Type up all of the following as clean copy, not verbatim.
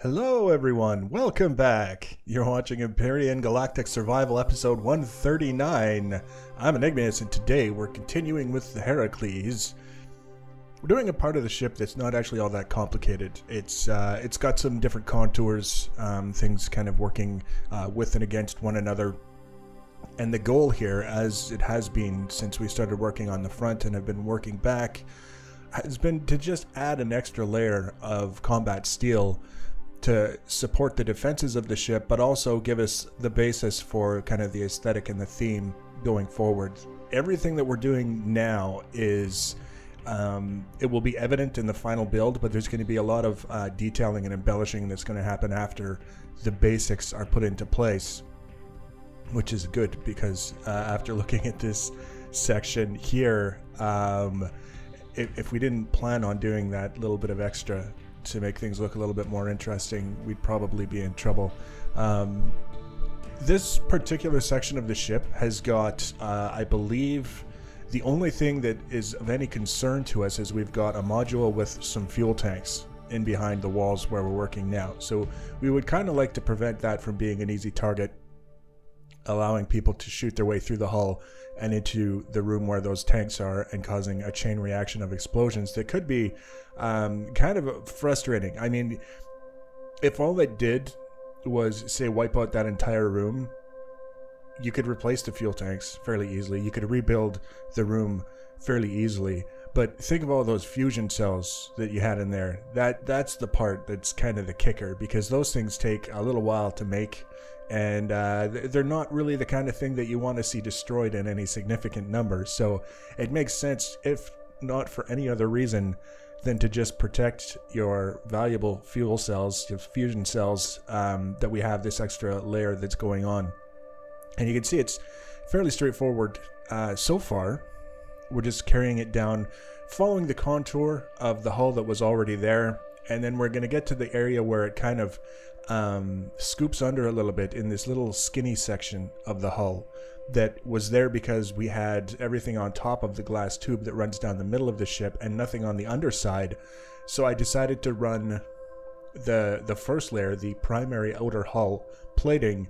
Hello everyone, welcome back. You're watching Empyrion Galactic Survival episode 139. I'm Enigmas and today we're continuing with the Heracles. We're doing a part of the ship that's not actually all that complicated. It's got some different contours, things kind of working with and against one another. And the goal here, as it has been since we started working on the front and have been working back, has been to just add an extra layer of combat steel to support the defenses of the ship, but also give us the basis for kind of the aesthetic and the theme going forward. Everything that we're doing now is, it will be evident in the final build, but there's going to be a lot of detailing and embellishing that's going to happen after the basics are put into place, which is good because after looking at this section here, if we didn't plan on doing that little bit of extra to make things look a little bit more interesting, we'd probably be in trouble. This particular section of the ship has got, I believe, the only thing that is of any concern to us is we've got a module with some fuel tanks in behind the walls where we're working now. So we would kind of like to prevent that from being an easy target, allowing people to shoot their way through the hull and into the room where those tanks are and causing a chain reaction of explosions that could be kind of frustrating. I mean, if all it did was, say, wipe out that entire room, you could replace the fuel tanks fairly easily. You could rebuild the room fairly easily. But think of all those fusion cells that you had in there. That's the part that's kind of the kicker, because those things take a little while to make, and they're not really the kind of thing that you want to see destroyed in any significant numbers. So it makes sense, if not for any other reason, than to just protect your valuable fuel cells, your fusion cells, that we have this extra layer that's going on. And you can see it's fairly straightforward so far. We're just carrying it down, following the contour of the hull that was already there, and then we're going to get to the area where it kind of scoops under a little bit in this little skinny section of the hull that was there because we had everything on top of the glass tube that runs down the middle of the ship and nothing on the underside. So I decided to run the first layer, the primary outer hull plating,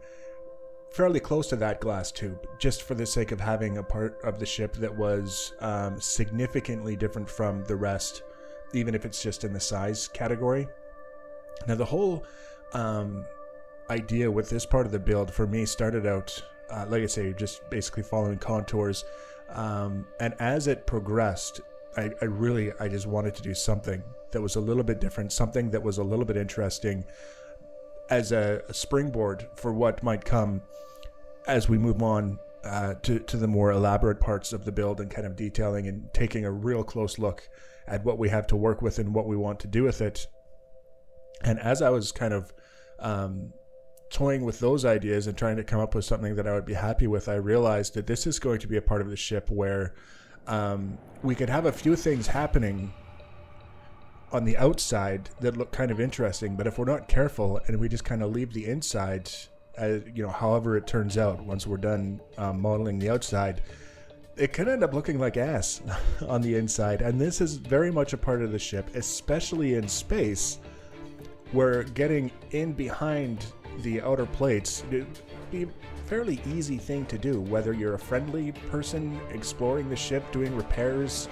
fairly close to that glass tube, just for the sake of having a part of the ship that was significantly different from the rest, even if it's just in the size category. Now the whole idea with this part of the build for me started out, like I say, just basically following contours, and as it progressed, I just wanted to do something that was a little bit different, something that was a little bit interesting as a springboard for what might come as we move on to the more elaborate parts of the build and kind of detailing and taking a real close look at what we have to work with and what we want to do with it. And as I was kind of toying with those ideas and trying to come up with something that I would be happy with, I realized that this is going to be a part of the ship where we could have a few things happening on the outside that look kind of interesting, but if we're not careful and we just kind of leave the inside, however it turns out once we're done modeling the outside, it could end up looking like ass on the inside. And this is very much a part of the ship, especially in space, where getting in behind the outer plates would be a fairly easy thing to do, whether you're a friendly person exploring the ship, doing repairs,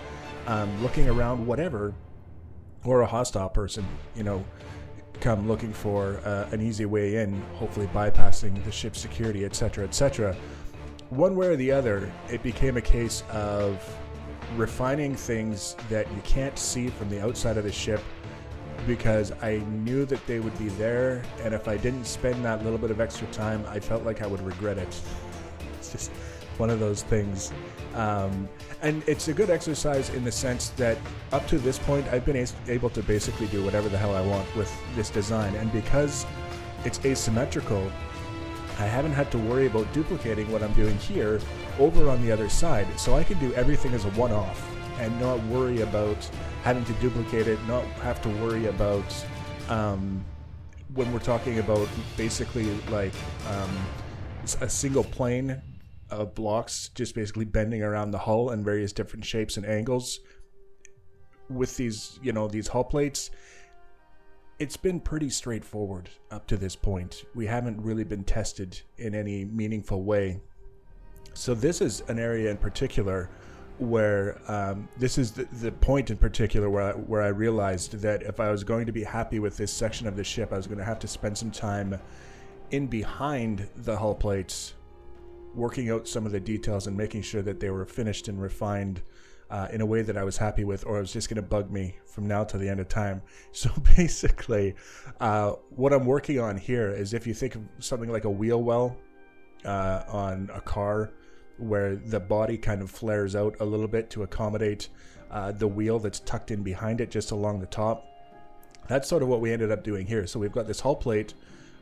looking around, whatever, or a hostile person, come looking for an easy way in, hopefully bypassing the ship's security, etc., etc. One way or the other, it became a case of refining things that you can't see from the outside of the ship, because I knew that they would be there, and if I didn't spend that little bit of extra time, I felt like I would regret it. It's just one of those things. And it's a good exercise in the sense that up to this point, I've been able to basically do whatever the hell I want with this design. And because it's asymmetrical, I haven't had to worry about duplicating what I'm doing here over on the other side. So I can do everything as a one-off and not worry about having to duplicate it, not have to worry about when we're talking about basically like a single plane of blocks just basically bending around the hull in various different shapes and angles with these, these hull plates. it's been pretty straightforward up to this point. We haven't really been tested in any meaningful way. So this is an area in particular where this is the point in particular where I realized that if I was going to be happy with this section of the ship, I was going to have to spend some time in behind the hull plates, working out some of the details and making sure that they were finished and refined in a way that I was happy with, or it was just going to bug me from now to the end of time. So basically, what I'm working on here is, if you think of something like a wheel well on a car, where the body kind of flares out a little bit to accommodate the wheel that's tucked in behind it just along the top. That's sort of what we ended up doing here. So we've got this hull plate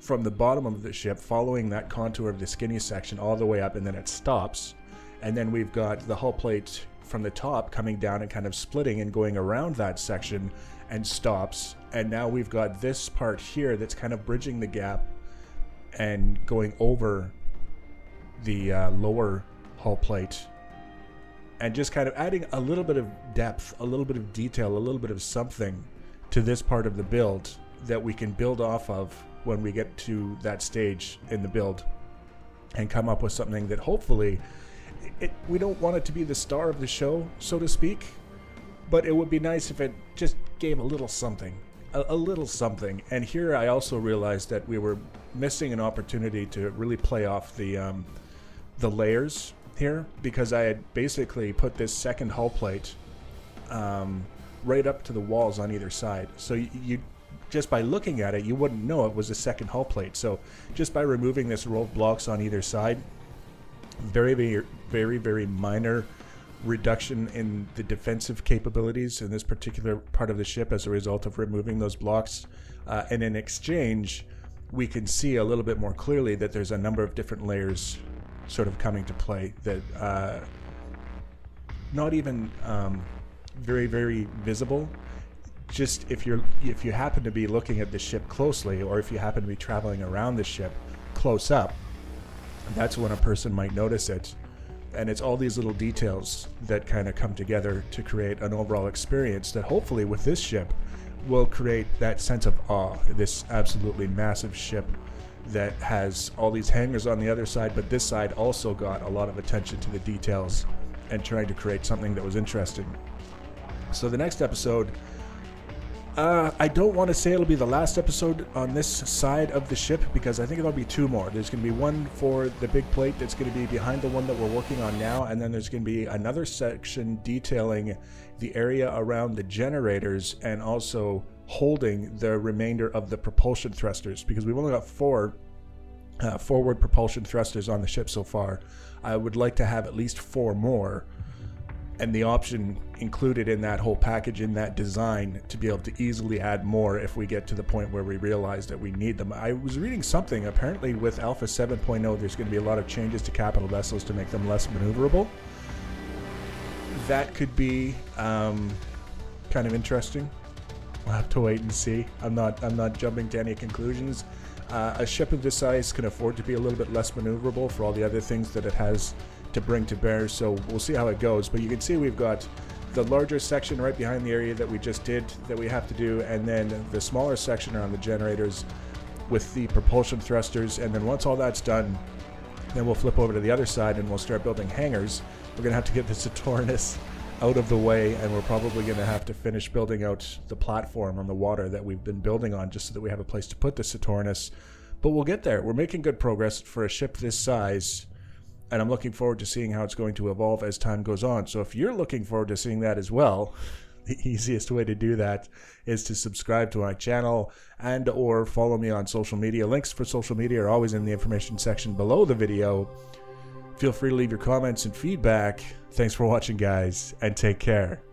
from the bottom of the ship following that contour of the skinny section all the way up, and then it stops. And then we've got the hull plate from the top coming down and kind of splitting and going around that section and stops. And now we've got this part here that's kind of bridging the gap and going over the lower hull plate, and just kind of adding a little bit of depth, a little bit of detail, a little bit of something to this part of the build that we can build off of when we get to that stage in the build and come up with something that hopefully, we don't want it to be the star of the show, so to speak, but it would be nice if it just gave a little something, a little something. And here I also realized that we were missing an opportunity to really play off the layers here, because I had basically put this second hull plate right up to the walls on either side. So you just by looking at it, you wouldn't know it was a second hull plate. So just by removing this row of blocks on either side, very minor reduction in the defensive capabilities in this particular part of the ship as a result of removing those blocks. And in exchange, we can see a little bit more clearly that there's a number of different layers sort of coming to play that not even very visible. Just if you happen to be looking at the ship closely, or if you happen to be traveling around the ship close up, that's when a person might notice it. And it's all these little details that kind of come together to create an overall experience that hopefully with this ship will create that sense of awe. This absolutely massive ship that has all these hangars on the other side, but this side also got a lot of attention to the details and trying to create something that was interesting. So the next episode, I don't want to say it'll be the last episode on this side of the ship, because I think there'll be two more. There's going to be one for the big plate that's going to be behind the one that we're working on now, and then there's going to be another section detailing the area around the generators and also holding the remainder of the propulsion thrusters, because we've only got 4 forward propulsion thrusters on the ship so far. I would like to have at least 4 more, and the option included in that whole package, in that design, to be able to easily add more if we get to the point where we realize that we need them. I was reading something, apparently with Alpha 7.0 there's going to be a lot of changes to capital vessels to make them less maneuverable. That could be kind of interesting. We'll have to wait and see. I'm not jumping to any conclusions. A ship of this size can afford to be a little bit less maneuverable for all the other things that it has to bring to bear, so we'll see how it goes. But you can see we've got the larger section right behind the area that we just did that we have to do, and then the smaller section around the generators with the propulsion thrusters. And then once all that's done, then we'll flip over to the other side and we'll start building hangars. We're gonna have to get the Saturnus out of the way, and we're probably going to have to finish building out the platform on the water that we've been building on, just so that we have a place to put the Saturnus. But we'll get there. We're making good progress for a ship this size, and I'm looking forward to seeing how it's going to evolve as time goes on. So if you're looking forward to seeing that as well, the easiest way to do that is to subscribe to my channel and or follow me on social media. Links for social media are always in the information section below the video. Feel free to leave your comments and feedback. Thanks for watching, guys, and take care.